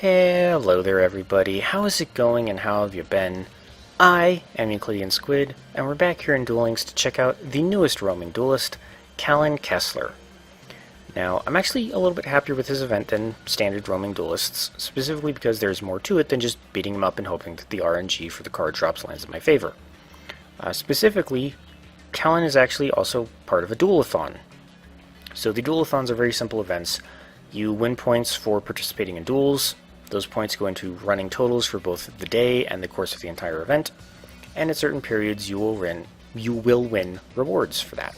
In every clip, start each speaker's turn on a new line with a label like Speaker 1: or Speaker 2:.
Speaker 1: Hello there everybody, how is it going and how have you been? I am EuclideanSqd, and we're back here in Duel Links to check out the newest roaming duelist, Kalin Kessler. Now, I'm actually a little bit happier with this event than standard roaming duelists, specifically because there's more to it than just beating him up and hoping that the RNG for the card drops lands in my favor. Specifically, Kalin is actually also part of a duelathon. So the duelathons are very simple events. You win points for participating in duels. Those points go into running totals for both the day and the course of the entire event, and at certain periods you will win rewards for that.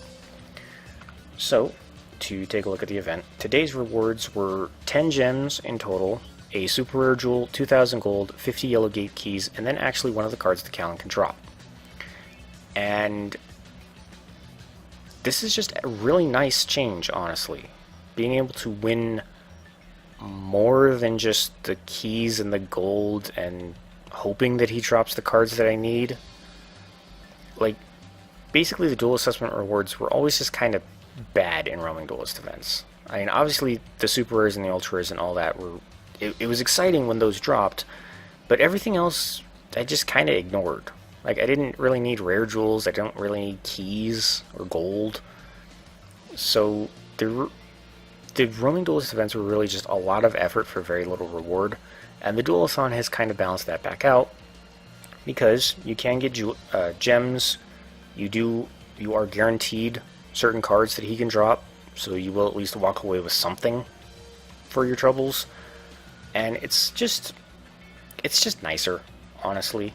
Speaker 1: So, to take a look at the event, today's rewards were 10 gems in total, a super rare jewel, 2,000 gold, 50 yellow gate keys, and then actually one of the cards that Kalin can drop. And this is just a really nice change, honestly. Being able to win more than just the keys and the gold and hoping that he drops the cards that I need. Like, basically the duel assessment rewards were always just kind of bad in roaming duelist events. I mean, obviously the super rares and the ultra rares and all that were... It was exciting when those dropped, but everything else I just kind of ignored. Like, I didn't really need rare jewels, I don't really need keys or gold. So, the roaming duelist events were really just a lot of effort for very little reward, and the duelathon has kind of balanced that back out, because you can get gems, you are guaranteed certain cards that he can drop, so you will at least walk away with something for your troubles, and it's just nicer, honestly.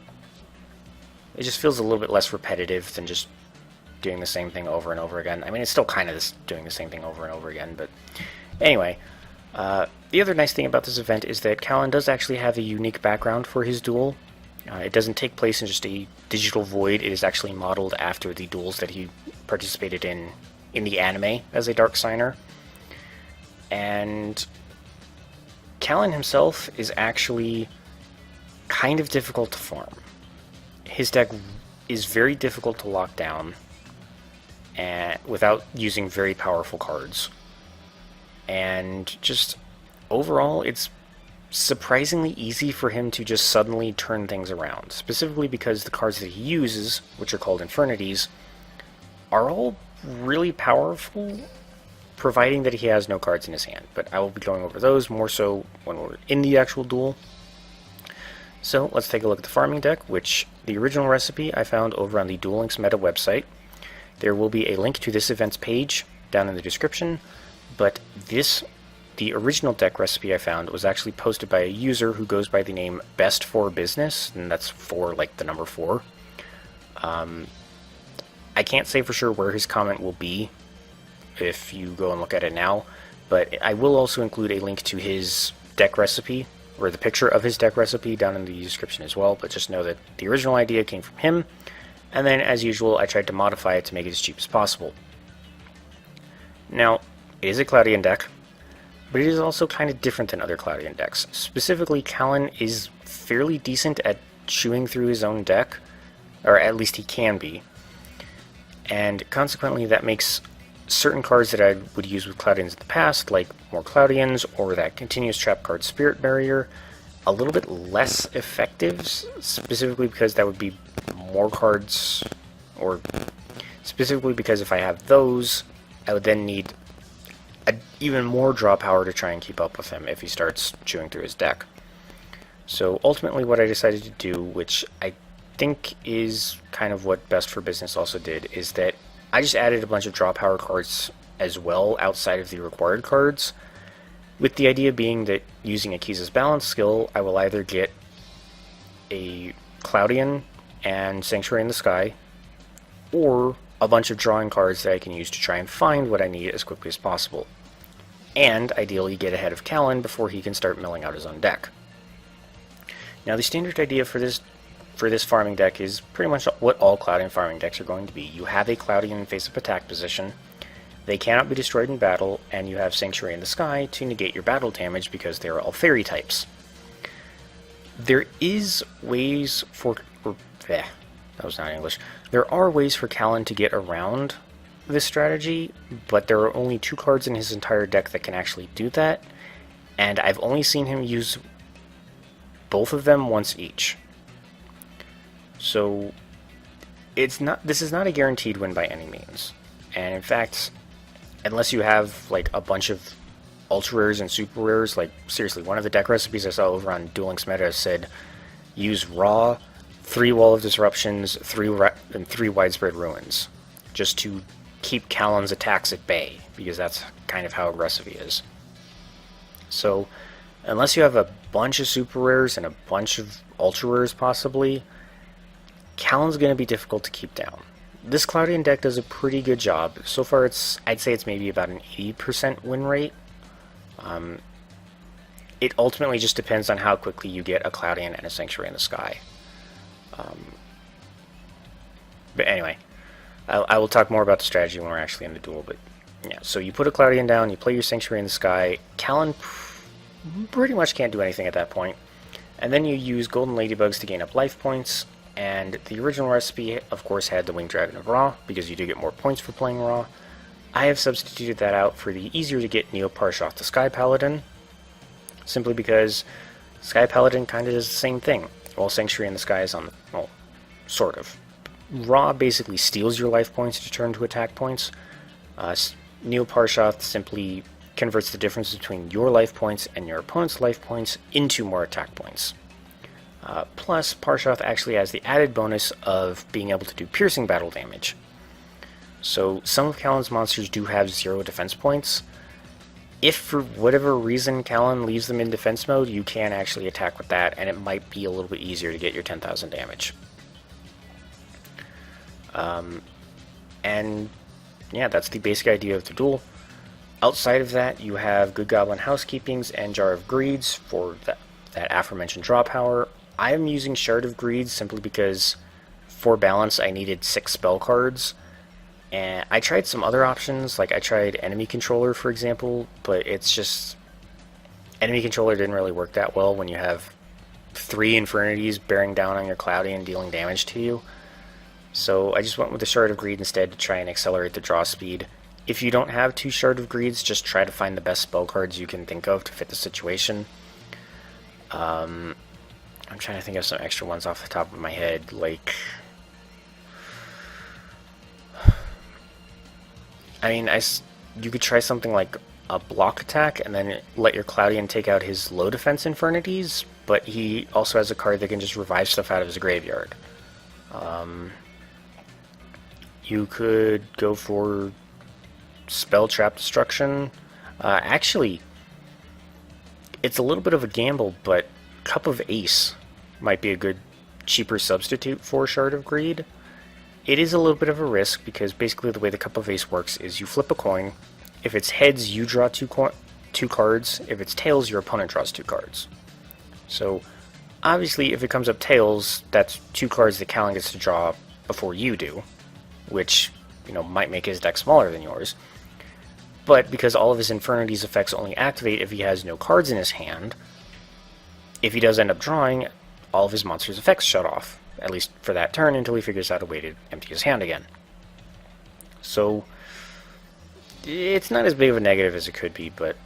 Speaker 1: It just feels a little bit less repetitive than just doing the same thing over and over again. I mean, it's still kind of doing the same thing over and over again, but anyway, the other nice thing about this event is that Kalin does actually have a unique background for his duel. It doesn't take place in just a digital void. It is actually modeled after the duels that he participated in the anime as a Dark Signer. And Kalin himself is actually kind of difficult to farm. His deck is very difficult to lock down without using very powerful cards. And just overall, it's surprisingly easy for him to just suddenly turn things around, specifically because the cards that he uses, which are called Infernities, are all really powerful, providing that he has no cards in his hand. But I will be going over those more so when we're in the actual duel. So let's take a look at the farming deck, which the original recipe I found over on the Duel Links meta website. There will be a link to this event's page down in the description, but the original deck recipe I found was actually posted by a user who goes by the name Best for Business, and that's 4 like the number 4. I can't say for sure where his comment will be if you go and look at it now, but I will also include a link to his deck recipe, or the picture of his deck recipe, down in the description as well, but just know that the original idea came from him, and then as usual I tried to modify it to make it as cheap as possible. Now, it is a Euclidean deck, but it is also kind of different than other Euclidean decks. Specifically, Kalin is fairly decent at chewing through his own deck, or at least he can be, and consequently that makes certain cards that I would use with Euclideans in the past, like more Euclideans or that continuous trap card Spirit Barrier, a little bit less effective, specifically because that would be more cards, or specifically because if I have those, I would then need even more draw power to try and keep up with him if he starts chewing through his deck. So ultimately what I decided to do, which I think is kind of what Best for Business also did, is that I just added a bunch of draw power cards as well outside of the required cards, with the idea being that using a Keys' Balance skill, I will either get a Euclidean and Sanctuary in the Sky, or a bunch of drawing cards that I can use to try and find what I need as quickly as possible, and ideally get ahead of Kalin before he can start milling out his own deck. Now, the standard idea for this farming deck is pretty much what all Euclidean farming decks are going to be. You have a Euclidean in face-up attack position, they cannot be destroyed in battle, and you have Sanctuary in the Sky to negate your battle damage because they are all fairy types. There is ways for... that was not English. There are ways for Kalin to get around this strategy, but there are only 2 cards in his entire deck that can actually do that, and I've only seen him use both of them once each. So this is not a guaranteed win by any means. And in fact, unless you have like a bunch of ultra rares and super rares, like seriously, one of the deck recipes I saw over on Duel Links meta said use raw, 3 Wall of Disruptions, 3 widespread ruins, just to keep Kalin's attacks at bay, because that's kind of how aggressive he is. So unless you have a bunch of super rares and a bunch of ultra rares possibly, Kalin's going to be difficult to keep down. This Euclidean deck does a pretty good job. So far I'd say it's maybe about an 80% win rate. It ultimately just depends on how quickly you get a Euclidean and a Sanctuary in the Sky. But anyway, I will talk more about the strategy when we're actually in the duel. But yeah, so you put a Euclidean down, you play your Sanctuary in the Sky. Kalin pretty much can't do anything at that point. And then you use Golden Ladybugs to gain up life points. And the original recipe, of course, had the Winged Dragon of Ra, because you do get more points for playing Ra. I have substituted that out for the easier to get Neo Parshoth the Sky Paladin, simply because Sky Paladin kind of does the same thing, while Sanctuary in the Sky is on the, well, sort of. Ra basically steals your life points to turn to attack points. Neo Parshoth simply converts the difference between your life points and your opponent's life points into more attack points. Plus, Parshoth actually has the added bonus of being able to do piercing battle damage. So some of Kalin's monsters do have 0 defense points. If for whatever reason Kalin leaves them in defense mode, you can actually attack with that, and it might be a little bit easier to get your 10,000 damage. And yeah, that's the basic idea of the duel. Outside of that, you have Good Goblin Housekeepings and Jar of Greeds for that aforementioned draw power. I am using Shard of Greed simply because for balance I needed 6 spell cards. And I tried some other options, like I tried Enemy Controller, for example, but it's just... Enemy Controller didn't really work that well when you have 3 Infernities bearing down on your Euclidean and dealing damage to you. So I just went with the Shard of Greed instead to try and accelerate the draw speed. If you don't have 2 Shard of Greeds, just try to find the best spell cards you can think of to fit the situation. I'm trying to think of some extra ones off the top of my head, like... I mean, you could try something like a block attack and then let your Euclidean take out his low defense Infernities, but he also has a card that can just revive stuff out of his graveyard. You could go for Spell Trap Destruction. Actually, it's a little bit of a gamble, but Cup of Ace might be a good, cheaper substitute for Shard of Greed. It is a little bit of a risk, because basically the way the Cup of Ace works is you flip a coin. If it's heads, you draw 2 cards. If it's tails, your opponent draws 2 cards. So, obviously, if it comes up tails, that's 2 cards that Kalin gets to draw before you do, which, you know, might make his deck smaller than yours. But because all of his Infernity's effects only activate if he has no cards in his hand, if he does end up drawing, all of his monsters' effects shut off, at least for that turn, until he figures out a way to empty his hand again. So, it's not as big of a negative as it could be, but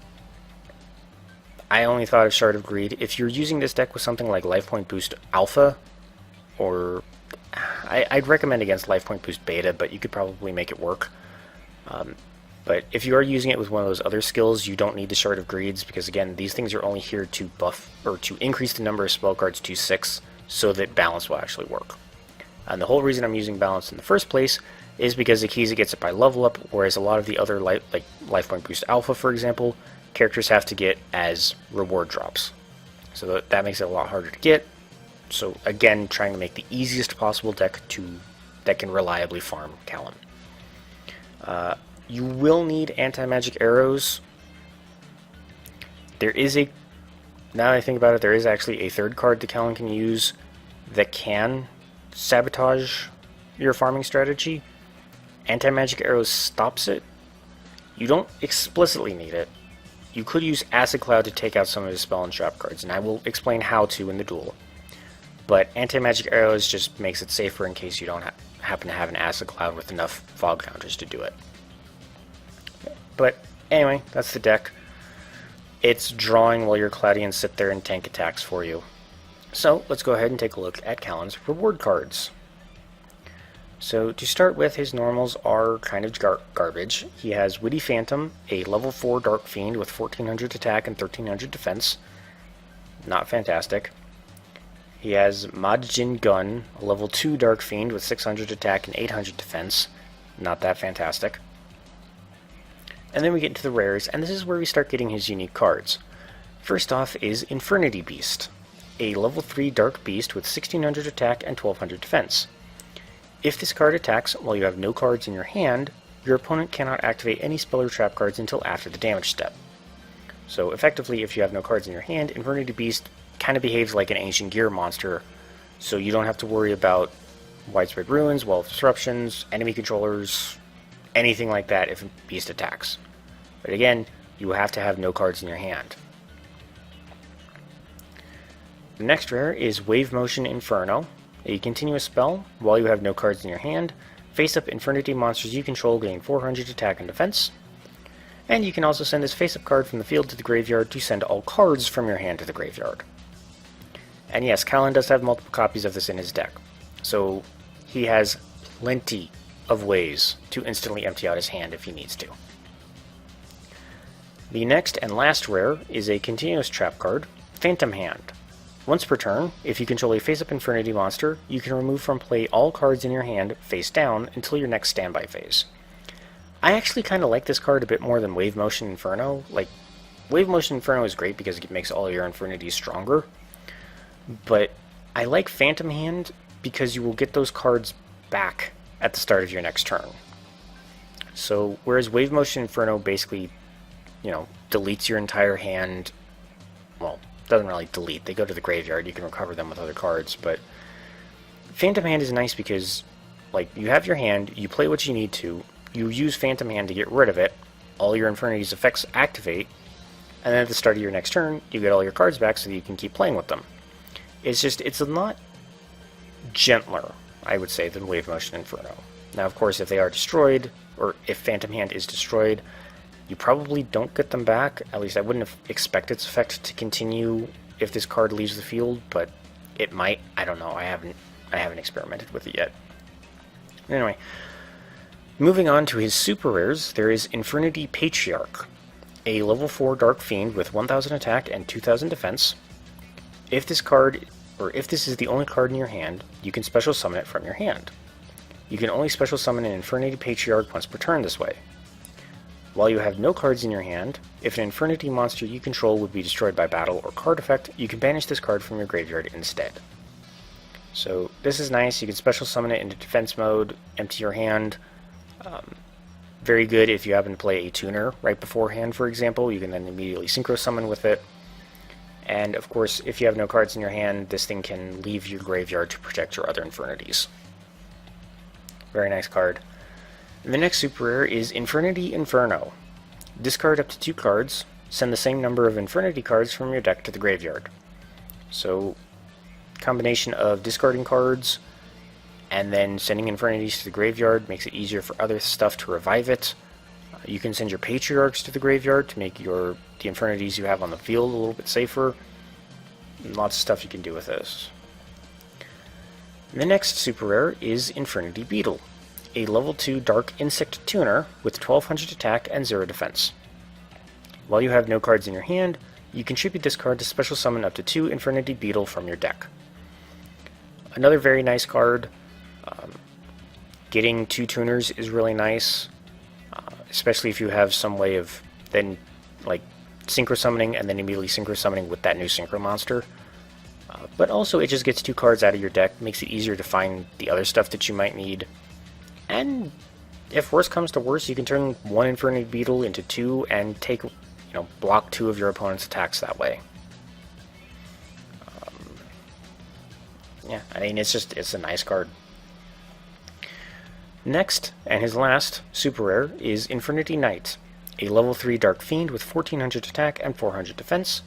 Speaker 1: I only thought of Shard of Greed. If you're using this deck with something like Life Point Boost Alpha, or I'd recommend against Life Point Boost Beta, but you could probably make it work. But if you are using it with one of those other skills, you don't need the Shard of Greeds, because again, these things are only here to buff, or to increase the number of spell cards to 6, so that balance will actually work. And the whole reason I'm using balance in the first place is because the keys it gets it by level up, whereas a lot of the other, like Life Point Boost Alpha, for example, characters have to get as reward drops. So that makes it a lot harder to get. So again, trying to make the easiest possible deck that can reliably farm Kalin. You will need anti-magic arrows. There is a... Now that I think about it, there is actually a third card that Kalin can use that can sabotage your farming strategy. Anti-magic arrows stops it. You don't explicitly need it. You could use Acid Cloud to take out some of his spell and trap cards, and I will explain how to in the duel. But anti-magic arrows just makes it safer in case you don't happen to have an Acid Cloud with enough fog counters to do it. But anyway, that's the deck. It's drawing while your Euclideans sit there and tank attacks for you. So let's go ahead and take a look at Kalin's reward cards. So to start with, his normals are kind of garbage. He has Witty Phantom, a level 4 Dark Fiend with 1400 attack and 1300 defense. Not fantastic. He has Majin Gun, a level 2 Dark Fiend with 600 attack and 800 defense. Not that fantastic. And then we get into the rares, and this is where we start getting his unique cards. First off is Infernity Beast, a level 3 Dark Beast with 1600 attack and 1200 defense. If this card attacks while you have no cards in your hand, your opponent cannot activate any spell or trap cards until after the damage step. So effectively, if you have no cards in your hand, Infernity Beast kind of behaves like an Ancient Gear monster, so you don't have to worry about Widespread Ruins, Wall of Disruptions, enemy controllers, anything like that if Beast attacks. But again, you have to have no cards in your hand. The next rare is Wave Motion Inferno, a continuous spell. While you have no cards in your hand, face up Infernity monsters you control gain 400 attack and defense. And you can also send this face up card from the field to the graveyard to send all cards from your hand to the graveyard. And yes, Kalin does have multiple copies of this in his deck, so he has plenty of ways to instantly empty out his hand if he needs to. The next and last rare is a continuous trap card, Phantom Hand. Once per turn, if you control a face-up Infernity monster, you can remove from play all cards in your hand face down until your next standby phase. I actually kind of like this card a bit more than Wave Motion Inferno. Like, Wave Motion Inferno is great because it makes all your Infernity stronger, but I like Phantom Hand because you will get those cards back at the start of your next turn. So, whereas Wave Motion Inferno basically, deletes your entire hand, well, doesn't really delete, they go to the graveyard, you can recover them with other cards, but Phantom Hand is nice because, you have your hand, you play what you need to, you use Phantom Hand to get rid of it, all your Infernity's effects activate, and then at the start of your next turn, you get all your cards back so that you can keep playing with them. It's a lot gentler, I would say, than Wave Motion Inferno. Now, of course, if they are destroyed, or if Phantom Hand is destroyed, you probably don't get them back. At least I wouldn't expect its effect to continue if this card leaves the field, but it might. I don't know. I haven't experimented with it yet. Anyway, moving on to his super rares, there is Infernity Patriarch, a level 4 Dark Fiend with 1000 attack and 2000 defense. If this is the only card in your hand, you can special summon it from your hand. You can only special summon an Infernity Patriarch once per turn this way. While you have no cards in your hand, if an Infernity monster you control would be destroyed by battle or card effect, you can banish this card from your graveyard instead. So this is nice, you can special summon it into defense mode, empty your hand. Very good if you happen to play a tuner right beforehand, for example, you can then immediately synchro summon with it. And of course, if you have no cards in your hand, this thing can leave your graveyard to protect your other Infernities. Very nice card. The next super rare is Infernity Inferno. Discard up to 2 cards, send the same number of Infernity cards from your deck to the graveyard. So, combination of discarding cards and then sending Infernities to the graveyard makes it easier for other stuff to revive it. You can send your Patriarchs to the graveyard to make the Infernities you have on the field a little bit safer. Lots of stuff you can do with this. The next super rare is Infernity Beetle, a level 2 Dark Insect Tuner with 1200 attack and 0 defense. While you have no cards in your hand, you contribute this card to special summon up to 2 Infernity Beetle from your deck. Another very nice card. Getting 2 tuners is really nice, especially if you have some way of then synchro summoning and then immediately synchro summoning with that new synchro monster. But also it just gets 2 cards out of your deck, makes it easier to find the other stuff that you might need. And if worse comes to worse, you can turn 1 Infernity Beetle into 2 and take, block 2 of your opponent's attacks that way. Yeah, I mean, it's a nice card. Next, and his last super rare, is Infernity Knight, a level 3 Dark Fiend with 1400 attack and 400 defense.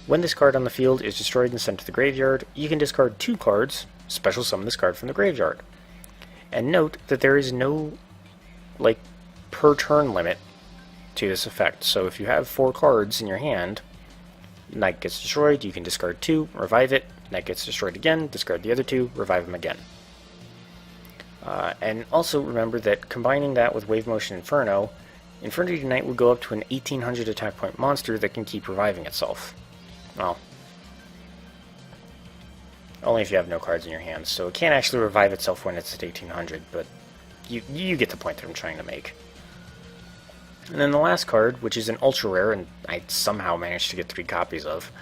Speaker 1: When this card on the field is destroyed and sent to the graveyard, you can discard 2 cards, special summon this card from the graveyard. And note that there is no, per turn limit to this effect. So if you have 4 cards in your hand, Knight gets destroyed, you can discard 2, revive it. Knight gets destroyed again, discard the other 2, revive him again. And also remember that combining that with Wave Motion Inferno, Infernity Knight would go up to an 1800 attack point monster that can keep reviving itself. Well, only if you have no cards in your hands, so it can't actually revive itself when it's at 1800, but you get the point that I'm trying to make. And then the last card, which is an ultra rare, and I somehow managed to get 3 copies of,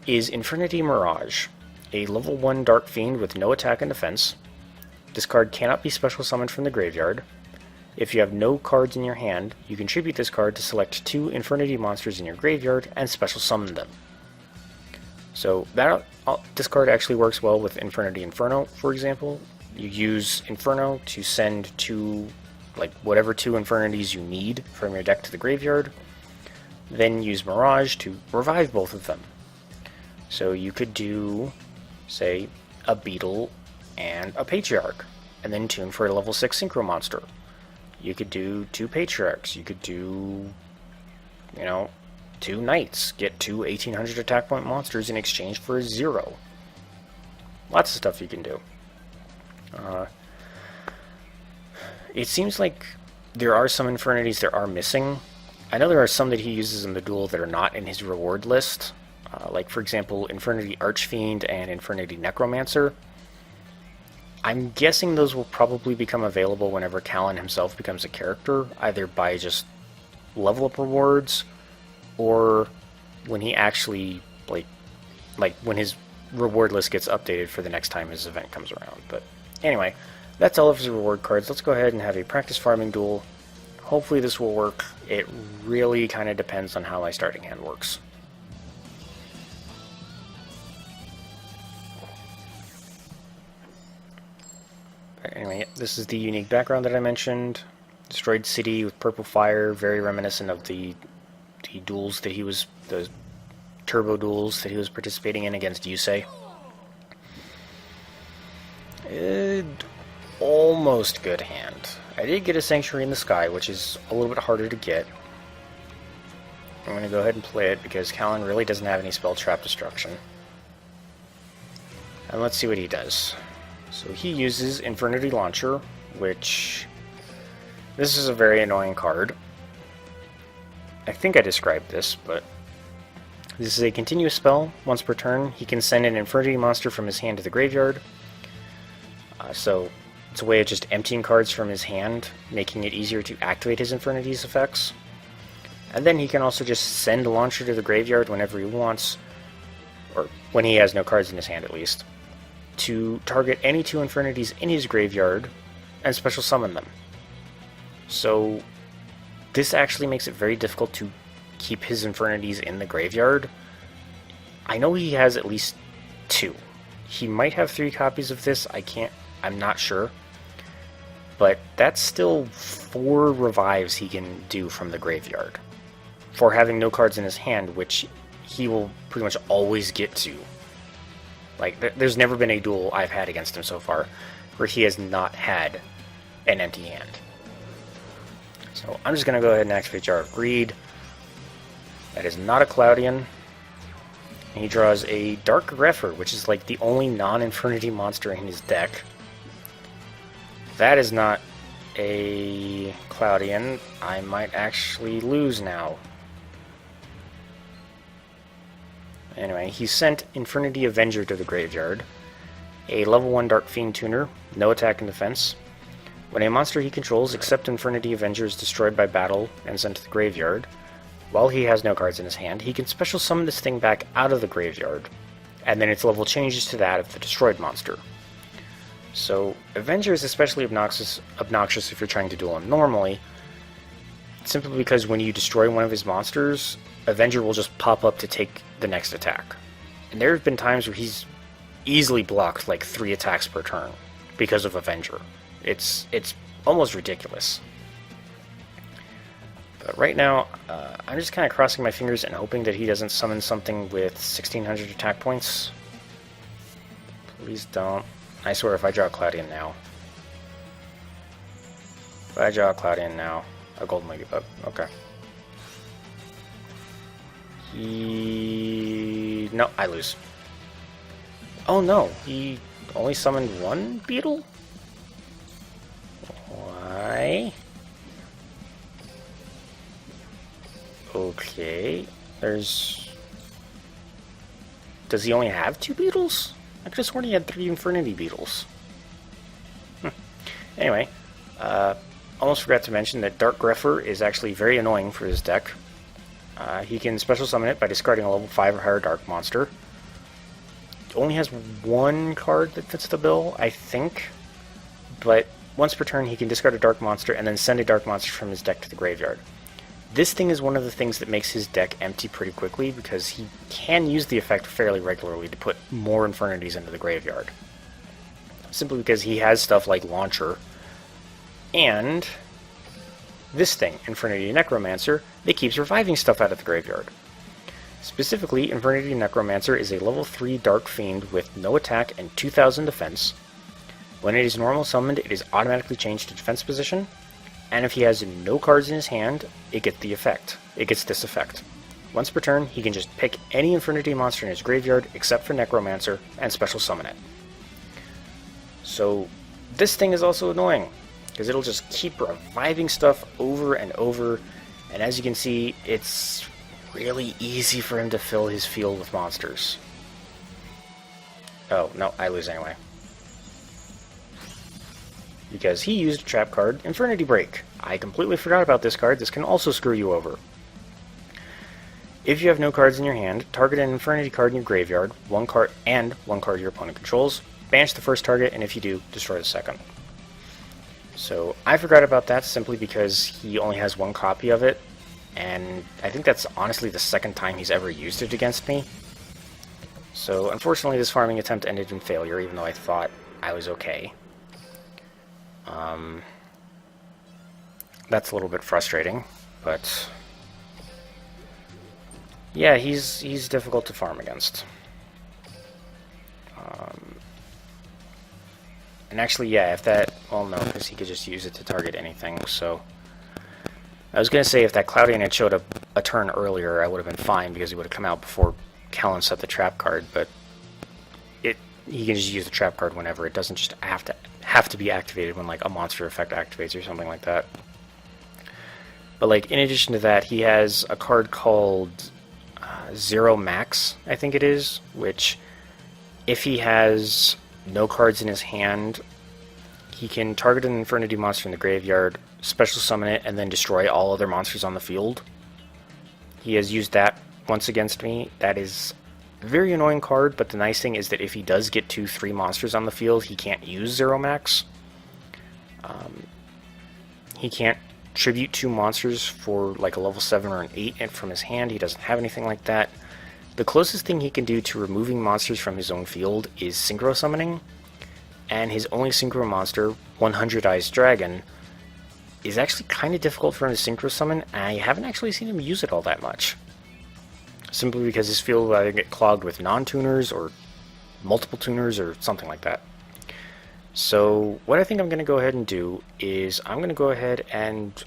Speaker 1: is Infernity Mirage, a level 1 Dark Fiend with no attack and defense. This card cannot be special summoned from the graveyard. If you have no cards in your hand, you contribute this card to select 2 Infernity monsters in your graveyard and special summon them. So this card actually works well with Infernity Inferno, for example. You use Inferno to send 2, whatever 2 Infernities you need from your deck to the graveyard, then use Mirage to revive both of them. So you could do, say, a Beetle and a Patriarch, and then tune for a level 6 Synchro monster. You could do 2 Patriarchs, you could do, 2 Knights, get 2 1800 attack point monsters in exchange for a 0. Lots of stuff you can do. It seems like there are some Infernities that are missing. I know there are some that he uses in the duel that are not in his reward list, like for example Infernity Archfiend and Infernity Necromancer. I'm guessing those will probably become available whenever Kalin himself becomes a character, either by just level up rewards, or when he actually, when his reward list gets updated for the next time his event comes around. But anyway, that's all of his reward cards. Let's go ahead and have a practice farming duel. Hopefully this will work. It really kind of depends on how my starting hand works. Anyway, this is the unique background that I mentioned. Destroyed city with purple fire, very reminiscent of the duels that the turbo duels that he was participating in against Yusei. Almost good hand. I did get a Sanctuary in the Sky, which is a little bit harder to get. I'm going to go ahead and play it because Kalin really doesn't have any spell trap destruction. And let's see what he does. So he uses Infernity Launcher, which... this is a very annoying card. I think I described this, but... this is a continuous spell. Once per turn, he can send an Infernity monster from his hand to the graveyard. So it's a way of just emptying cards from his hand, making it easier to activate his Infernity's effects. And then he can also just send a launcher to the graveyard whenever he wants, or when he has no cards in his hand at least, to target any 2 Infernities in his graveyard and special summon them. So this actually makes it very difficult to keep his Infernities in the graveyard. I know he has at least 2. He might have 3 copies of this, I'm not sure. But that's still 4 revives he can do from the graveyard for having no cards in his hand, which he will pretty much always get to. There's never been a duel I've had against him so far where he has not had an empty hand. So I'm just going to go ahead and activate Jar of Greed. That is not a Cloudian. And he draws a Dark Greffer, which is the only non-Infernity monster in his deck. That is not a Cloudian. I might actually lose now. Anyway, he sent Infernity Avenger to the graveyard, a level 1 Dark Fiend tuner, no attack and defense. When a monster he controls except Infernity Avenger is destroyed by battle and sent to the graveyard, while he has no cards in his hand, he can special summon this thing back out of the graveyard, and then its level changes to that of the destroyed monster. So, Avenger is especially obnoxious if you're trying to duel him normally, simply because when you destroy one of his monsters, Avenger will just pop up to take the next attack. And there have been times where he's easily blocked 3 attacks per turn because of Avenger. It's almost ridiculous. But right now, I'm just kind of crossing my fingers and hoping that he doesn't summon something with 1600 attack points. Please don't. I swear if I draw Cloudian now. If I draw Cloudian now, a Golden Ladybug. Okay. He No, I lose. Oh no, he only summoned one beetle? Why? Okay, there's... Does he only have 2 beetles? I could have sworn he had 3 Infernity beetles. Anyway, almost forgot to mention that Dark Grepher is actually very annoying for his deck. He can special summon it by discarding a level 5 or higher Dark monster. It only has 1 card that fits the bill, I think. But once per turn, he can discard a Dark monster and then send a Dark monster from his deck to the graveyard. This thing is one of the things that makes his deck empty pretty quickly, because he can use the effect fairly regularly to put more Infernities into the graveyard. Simply because he has stuff like Launcher, and this thing, Infernity Necromancer, that keeps reviving stuff out of the graveyard. Specifically, Infernity Necromancer is a level 3 Dark Fiend with no attack and 2000 defense. When it is normal summoned, it is automatically changed to defense position, and if he has no cards in his hand, it gets this effect. Once per turn, he can just pick any Infernity monster in his graveyard except for Necromancer and special summon it. So this thing is also annoying, because it'll just keep reviving stuff over and over, and as you can see, it's really easy for him to fill his field with monsters. Oh, no, I lose anyway. Because he used a trap card, Infernity Break. I completely forgot about this card. This can also screw you over. If you have no cards in your hand, target an Infernity card in your graveyard, one card your opponent controls, banish the first target, and if you do, destroy the second. So I forgot about that simply because he only has 1 copy of it, and I think that's honestly the second time he's ever used it against me. So unfortunately this farming attempt ended in failure, even though I thought I was okay. That's a little bit frustrating, but yeah, he's difficult to farm against. And actually, yeah, if that... Well, no, because he could just use it to target anything, so... I was going to say if that Cloudian had showed up a turn earlier, I would have been fine, because he would have come out before Kalin set the trap card, but... he can just use the trap card whenever. It doesn't just have to be activated when, like, a monster effect activates or something like that. But, like, in addition to that, he has a card called Zero Max, I think it is, which, if he has no cards in his hand, he can target an Infernity monster in the graveyard, special summon it, and then destroy all other monsters on the field. He has used that once against me. That is a very annoying card, but the nice thing is that if he does get 2-3 monsters on the field, he can't use Zero Max. He can't tribute 2 monsters for like a level 7 or an 8 from his hand. He doesn't have anything like that. The closest thing he can do to removing monsters from his own field is Synchro Summoning, and his only Synchro monster, 100 Eyes Dragon, is actually kind of difficult for him to Synchro Summon, and I haven't actually seen him use it all that much. Simply because his field will either get clogged with non-tuners, or multiple tuners, or something like that. So, what I think I'm going to go ahead and do is, I'm going to go ahead and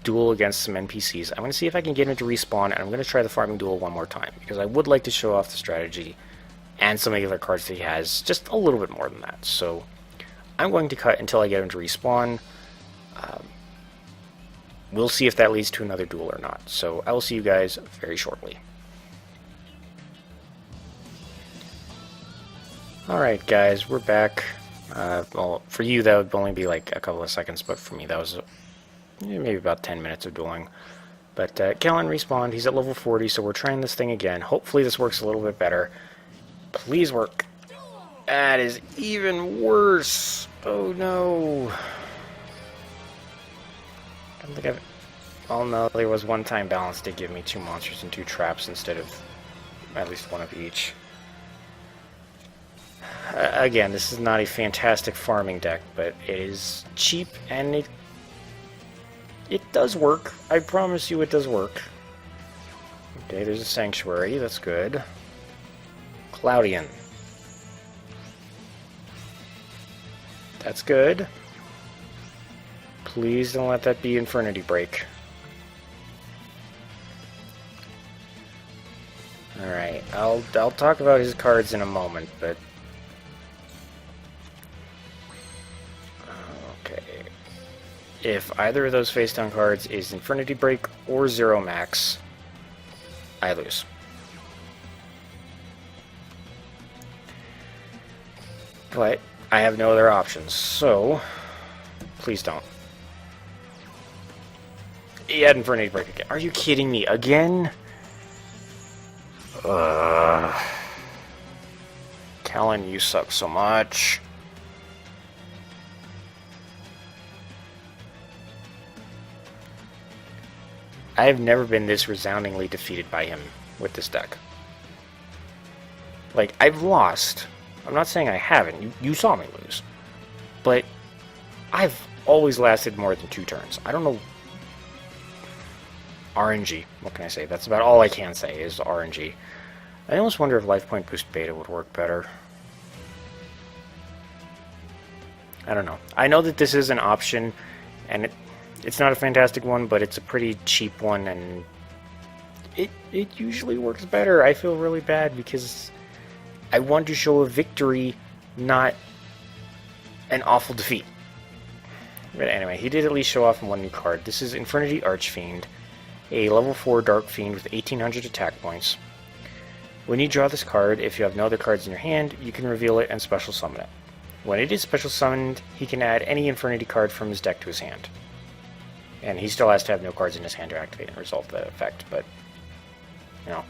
Speaker 1: duel against some NPCs. I'm going to see if I can get him to respawn, and I'm going to try the farming duel one more time, because I would like to show off the strategy and some of the other cards that he has, just a little bit more than that. So I'm going to cut until I get him to respawn. We'll see if that leads to another duel or not. So I will see you guys very shortly. Alright guys, we're back. Well, for you that would only be like a couple of seconds, but for me that was maybe about 10 minutes of dueling. But Kalin respawned, he's at level 40, so we're trying this thing again. Hopefully this works a little bit better. Please work. That is even worse. Oh no. I don't think I've... Oh no, there was one time balance did give me 2 monsters and 2 traps instead of at least 1 of each. Again, this is not a fantastic farming deck, but it is cheap and it does work. I promise you it does work. Okay, there's a Sanctuary, that's good. Cloudian. That's good. Please don't let that be Infernity Break. Alright. I'll talk about his cards in a moment, but okay. If either of those face down cards is Infernity Break or Zero Max, I lose. But I have no other options, so please don't. He had Infernity Break again. Are you kidding me? Again? Kalin, you suck so much. I have never been this resoundingly defeated by him with this deck. Like, I've lost. I'm not saying I haven't. You saw me lose. But I've always lasted more than 2 turns. I don't know. RNG. What can I say? That's about all I can say is RNG. I almost wonder if Life Point Boost Beta would work better. I don't know. I know that this is an option, and it's not a fantastic one, but it's a pretty cheap one, and it usually works better. I feel really bad because I want to show a victory, not an awful defeat. But anyway, he did at least show off one new card. This is Infernity Archfiend, a level 4 Dark Fiend with 1800 attack points. When you draw this card, if you have no other cards in your hand, you can reveal it and special summon it. When it is special summoned, he can add any Infernity card from his deck to his hand. And he still has to have no cards in his hand to activate and resolve that effect, but, you know,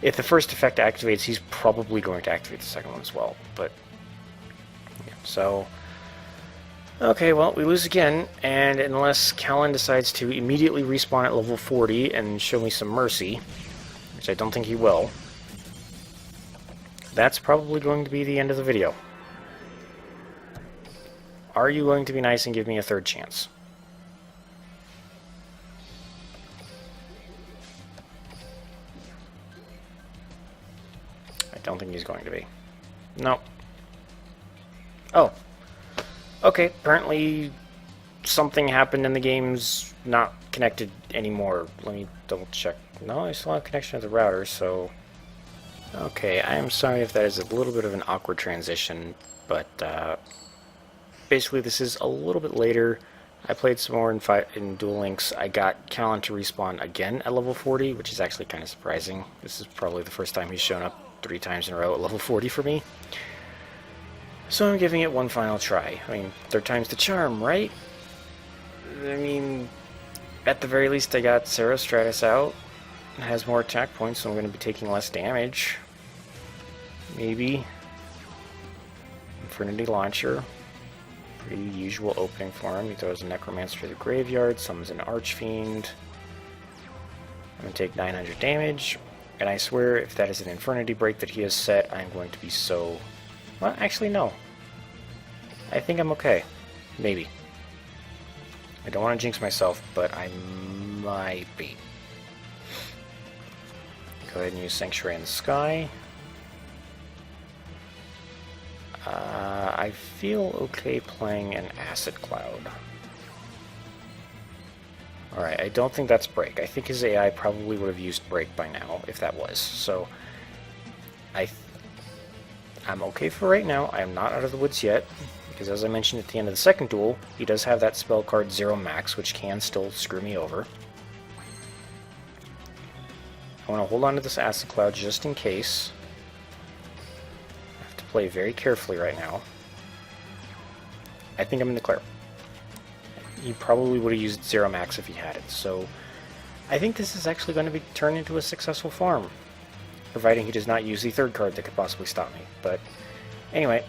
Speaker 1: if the first effect activates, he's probably going to activate the second one as well, but, yeah, so, okay, well, we lose again, and unless Kalin decides to immediately respawn at level 40 and show me some mercy, which I don't think he will, that's probably going to be the end of the video. Are you going to be nice and give me a third chance? I don't think he's going to be. No. Oh. Okay, apparently something happened and the game's not connected anymore. Let me double check. No, I still have connection to the router, so... Okay, I am sorry if that is a little bit of an awkward transition, but basically this is a little bit later. I played some more in Duel Links. I got Kalin to respawn again at level 40, which is actually kind of surprising. This is probably the first time he's shown up 3 times in a row at level 40 for me. So I'm giving it one final try. I mean, 3rd time's the charm, right? I mean, at the very least I got Sarah Stratus out. It has more attack points, so I'm going to be taking less damage. Maybe. Infernity Launcher. Pretty usual opening for him. He throws a Necromancer to the graveyard, summons an Archfiend. I'm going to take 900 damage. And I swear, if that is an Infernity Break that he has set, I'm going to be so... Well, actually, no. I think I'm okay. Maybe. I don't want to jinx myself, but I might be. Go ahead and use Sanctuary in the Sky. I feel okay playing an Acid Cloud. Alright, I don't think that's Break. I think his AI probably would have used Break by now, if that was. So, I'm okay for right now. I am not out of the woods yet, because as I mentioned at the end of the second duel, he does have that spell card Zero Max, which can still screw me over. I want to hold on to this Acid Cloud just in case. I have to play very carefully right now. I think I'm in the clear. He probably would have used Zero Max if he had it, so I think this is actually going to be turned into a successful farm, providing he does not use the 3rd card that could possibly stop me. But anyway,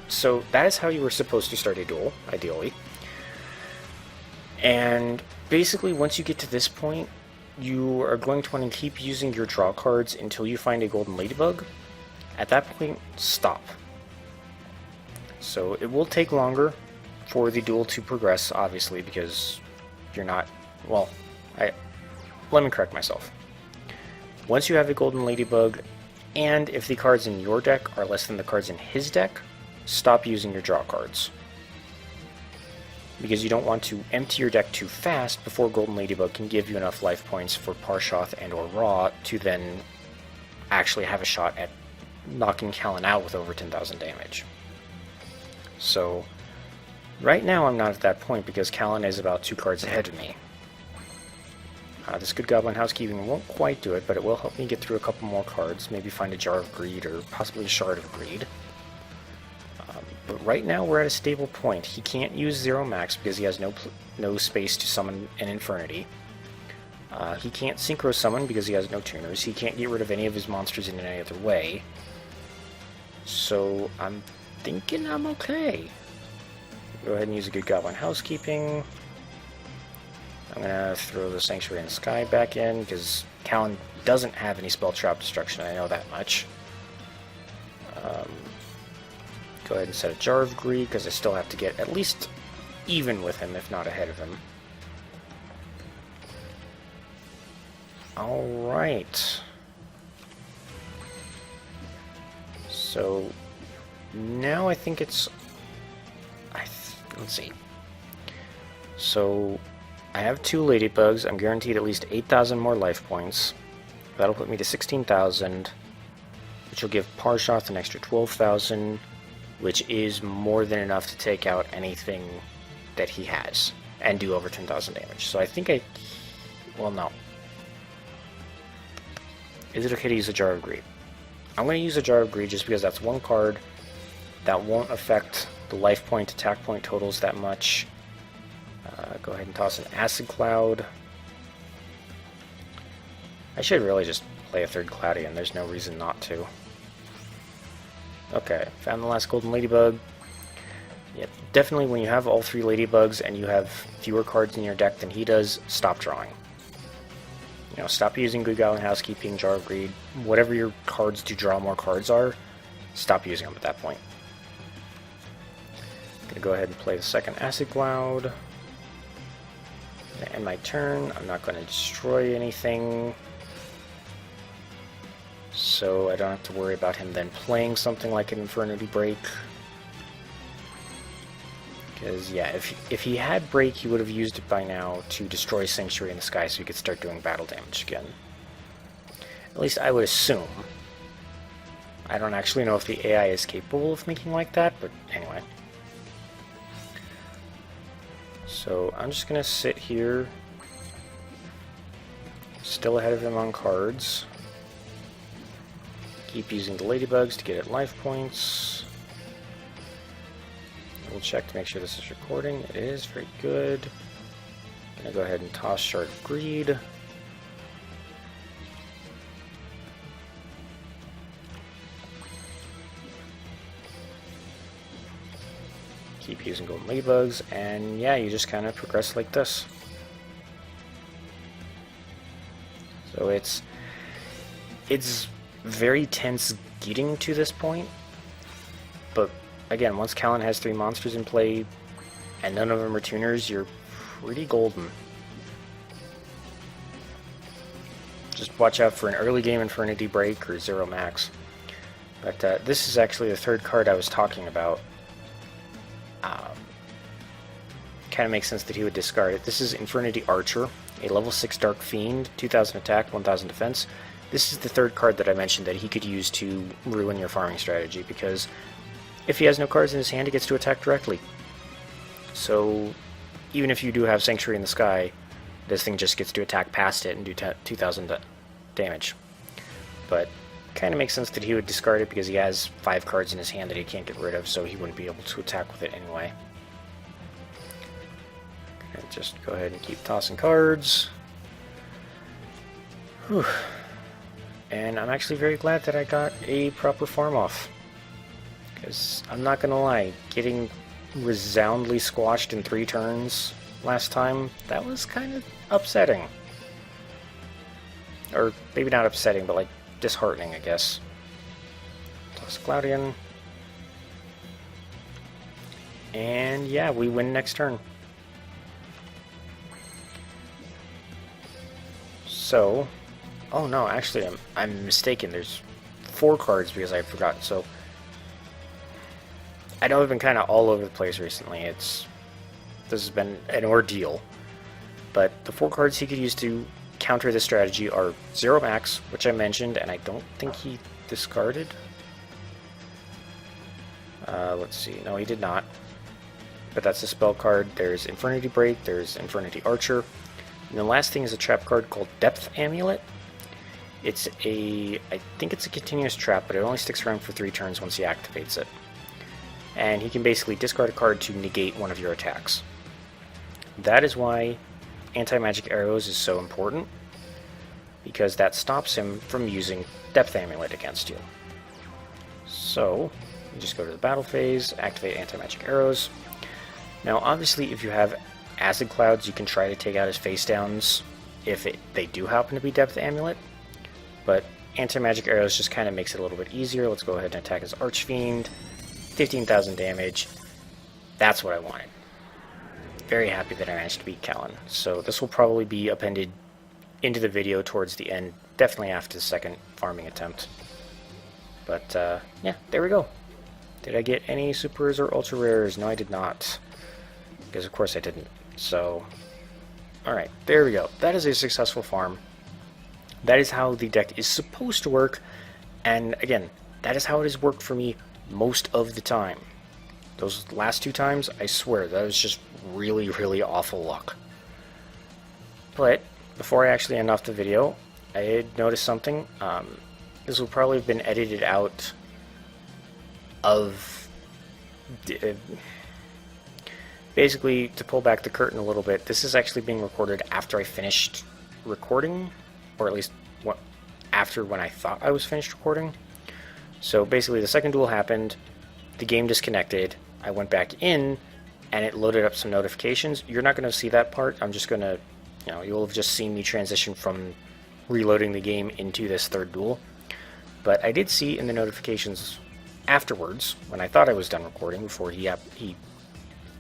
Speaker 1: so that is how you were supposed to start a duel, ideally. And basically, once you get to this point, you are going to want to keep using your draw cards until you find a Golden Ladybug. At that point, stop. So it will take longer for the duel to progress, obviously, because you're not... Well, let me correct myself. Once you have a Golden Ladybug, and if the cards in your deck are less than the cards in his deck, stop using your draw cards. Because you don't want to empty your deck too fast before Golden Ladybug can give you enough life points for Parshoth and or Raw to then actually have a shot at knocking Kalin out with over 10,000 damage. So right now I'm not at that point because Kalin is about 2 cards ahead of me. This Good Goblin Housekeeping won't quite do it, but it will help me get through a couple more cards, maybe find a Jar of Greed or possibly a Shard of Greed. But right now we're at a stable point. He can't use Zero Max because he has no space to summon an Infernity. He can't Synchro Summon because he has no tuners. He can't get rid of any of his monsters in any other way. So I'm thinking I'm okay. Go ahead and use a Good Goblin Housekeeping. I'm going to throw the Sanctuary in the Sky back in, because Kalin doesn't have any Spell Trap Destruction, I know that much. Go ahead and set a Jar of Greed, because I still have to get at least even with him, if not ahead of him. Alright. So, now I think it's... let's see. So, I have 2 Ladybugs. I'm guaranteed at least 8,000 more life points. That'll put me to 16,000, which will give Parshoth an extra 12,000, which is more than enough to take out anything that he has and do over 10,000 damage. So I think well, no. Is it okay to use a Jar of Greed? I'm going to use a Jar of Greed just because that's one card that won't affect the life point, attack point totals that much. Go ahead and toss an Acid Cloud. I should really just play a 3rd Cloudian, there's no reason not to. Okay, found the last Golden Ladybug. Yeah, definitely when you have all 3 Ladybugs and you have fewer cards in your deck than he does, stop drawing. You know, stop using Good Goblin Housekeeping, Jar of Greed, whatever your cards to draw more cards are, stop using them at that point. I'm going to go ahead and play the 2nd Acid Cloud. End my turn. I'm not going to destroy anything, so I don't have to worry about him then playing something like an Infernity Break. Because, yeah, if he had Break, he would have used it by now to destroy Sanctuary in the Sky so he could start doing battle damage again. At least I would assume. I don't actually know if the AI is capable of thinking like that, but anyway. So I'm just going to sit here, still ahead of him on cards. Keep using the Ladybugs to get at life points. We'll check to make sure this is recording. It is, very good. I'm going to go ahead and toss Shard of Greed. Keep using Golden Ladybugs, and yeah, you just kind of progress like this. So it's very tense getting to this point, but again, once Kalin has 3 monsters in play, and none of them are tuners, you're pretty golden. Just watch out for an early game Infernity Break or Zero Max. But this is actually the 3rd card I was talking about. Kind of makes sense that he would discard it. This is Infernity Archer, a level 6 Dark Fiend, 2,000 attack, 1,000 defense. This is the 3rd card that I mentioned that he could use to ruin your farming strategy, because if he has no cards in his hand, he gets to attack directly. So even if you do have Sanctuary in the Sky, this thing just gets to attack past it and do 2,000 damage. But kind of makes sense that he would discard it because he has 5 cards in his hand that he can't get rid of, so he wouldn't be able to attack with it anyway. And just go ahead and keep tossing cards. Whew. And I'm actually very glad that I got a proper farm off. Because I'm not gonna lie, getting resoundly squashed in 3 turns last time, that was kind of upsetting. Or maybe not upsetting, but like disheartening, I guess. Toss Cloudian. And yeah, we win next turn. So, oh no, actually I'm mistaken. There's 4 cards because I forgot. So I know I've been kind of all over the place recently. This has been an ordeal. But the 4 cards he could use to counter this strategy are Zero Max, which I mentioned, and I don't think he discarded. Let's see. No, he did not. But that's a spell card. There's Infernity Break, there's Infernity Archer. And the last thing is a trap card called Depth Amulet. It's I think it's a continuous trap, but it only sticks around for 3 turns once he activates it. And he can basically discard a card to negate one of your attacks. That is why Anti-Magic Arrows is so important, because that stops him from using Depth Amulet against you. So, you just go to the battle phase, activate Anti-Magic Arrows. Now, obviously, if you have Acid Clouds, you can try to take out his face downs if they do happen to be Depth Amulet. But Anti-Magic Arrows just kind of makes it a little bit easier. Let's go ahead and attack his Archfiend. 15,000 damage. That's what I wanted. Very happy that I managed to beat Kalin. So this will probably be appended into the video towards the end, definitely after the second farming attempt. But yeah, there we go. Did I get any supers or ultra rares? No, I did not. Because of course I didn't. So, alright, there we go. That is a successful farm. That is how the deck is supposed to work. And again, that is how it has worked for me most of the time. Those last 2 times, I swear, that was just really, really awful luck. But before I actually end off the video, I had noticed something. This will probably have been edited out of... basically, to pull back the curtain a little bit, this is actually being recorded after I finished recording, or at least after when I thought I was finished recording. So basically, the second duel happened, the game disconnected, I went back in, and it loaded up some notifications. You're not going to see that part. I'm just going to, you'll have just seen me transition from reloading the game into this third duel. But I did see in the notifications afterwards, when I thought I was done recording, before he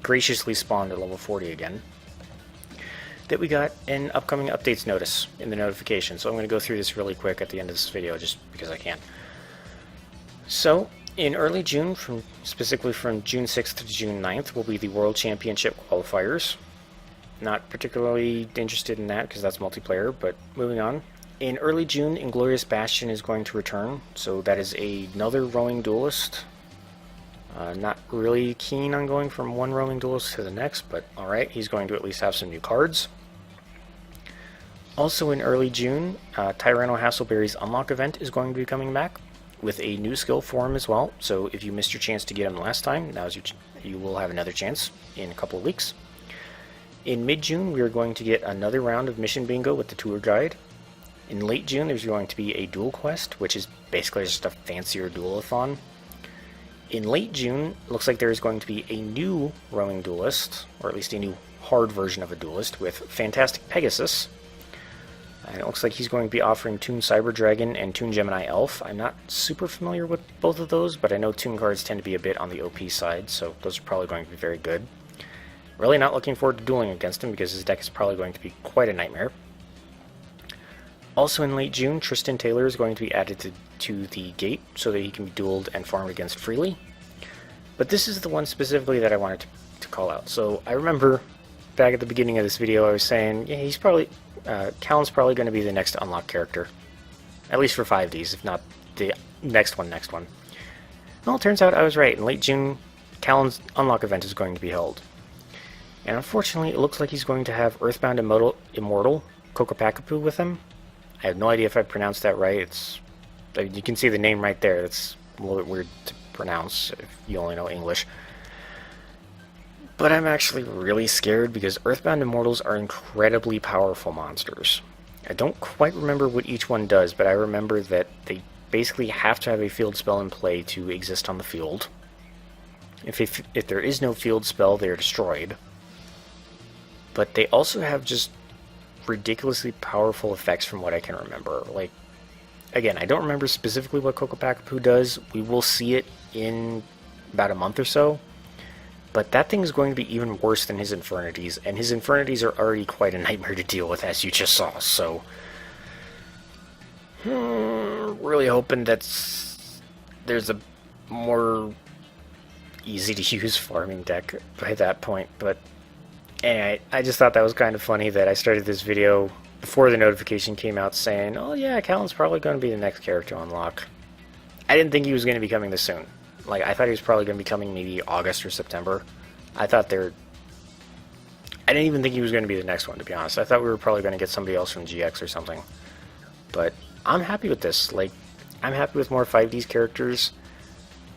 Speaker 1: graciously spawned at level 40 again, that we got an upcoming updates notice in the notification. So I'm going to go through this really quick at the end of this video, just because I can. So, in early June, specifically from June 6th to June 9th, will be the World Championship qualifiers. Not particularly interested in that, because that's multiplayer, but moving on. In early June, Inglorious Bastion is going to return, so that is another roaming duelist. Not really keen on going from one roaming duelist to the next, but alright, he's going to at least have some new cards. Also in early June, Tyranno Hassleberry's Unlock event is going to be coming back, with a new skill for him as well. So if you missed your chance to get him last time, you will have another chance in a couple of weeks. In mid-June, we are going to get another round of Mission Bingo with the tour guide. In late June, there's going to be a duel quest, which is basically just a fancier duelathon. In late June, looks like there is going to be a new roaming duelist, or at least a new hard version of a duelist, with Fantastic Pegasus. And it looks like he's going to be offering Toon Cyber Dragon and Toon Gemini Elf. I'm not super familiar with both of those, but I know Toon cards tend to be a bit on the OP side, so those are probably going to be very good. Really not looking forward to dueling against him, because his deck is probably going to be quite a nightmare. Also in late June, Tristan Taylor is going to be added to the gate, so that he can be dueled and farmed against freely. But this is the one specifically that I wanted to call out. So I remember back at the beginning of this video I was saying, yeah, he's probably... Kalin's probably going to be the next unlock character. At least for 5Ds, if not the next one. Well, it turns out I was right. In late June, Kalin's unlock event is going to be held. And unfortunately, it looks like he's going to have Earthbound Immortal Kokopakapu with him. I have no idea if I pronounced that right. You can see the name right there. It's a little bit weird to pronounce if you only know English. But I'm actually really scared, because Earthbound Immortals are incredibly powerful monsters. I don't quite remember what each one does, but I remember that they basically have to have a field spell in play to exist on the field. If there is no field spell, they are destroyed. But they also have just ridiculously powerful effects from what I can remember. Like, again, I don't remember specifically what Kokopakapu does. We will see it in about a month or so. But that thing is going to be even worse than his Infernities, and his Infernities are already quite a nightmare to deal with, as you just saw, so... really hoping there's a more easy-to-use farming deck by that point, but... Anyway, I just thought that was kind of funny that I started this video before the notification came out saying, oh yeah, Kalin's probably going to be the next character to unlock. I didn't think he was going to be coming this soon. Like, I thought he was probably going to be coming maybe August or September. I didn't even think he was going to be the next one, to be honest. I thought we were probably going to get somebody else from GX or something. But I'm happy with this. Like, I'm happy with more 5Ds characters.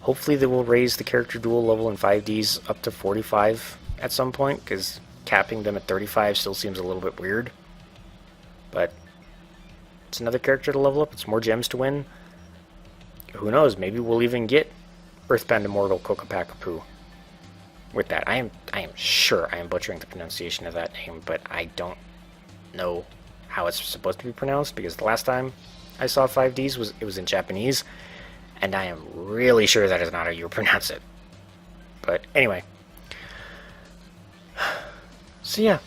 Speaker 1: Hopefully they will raise the character duel level in 5Ds up to 45 at some point, because capping them at 35 still seems a little bit weird. But it's another character to level up. It's more gems to win. Who knows? Maybe we'll even get Earthbound Immortal Kokopakapu with that. I am sure I am butchering the pronunciation of that name, but I don't know how it's supposed to be pronounced, because the last time I saw 5Ds it was in Japanese, and I am really sure that is not how you pronounce it. But anyway. So yeah,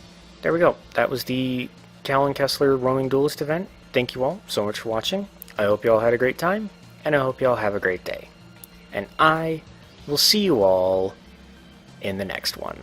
Speaker 1: there we go. That was the Kalin Kessler Roaming Duelist event. Thank you all so much for watching. I hope you all had a great time, and I hope you all have a great day. And I will see you all in the next one.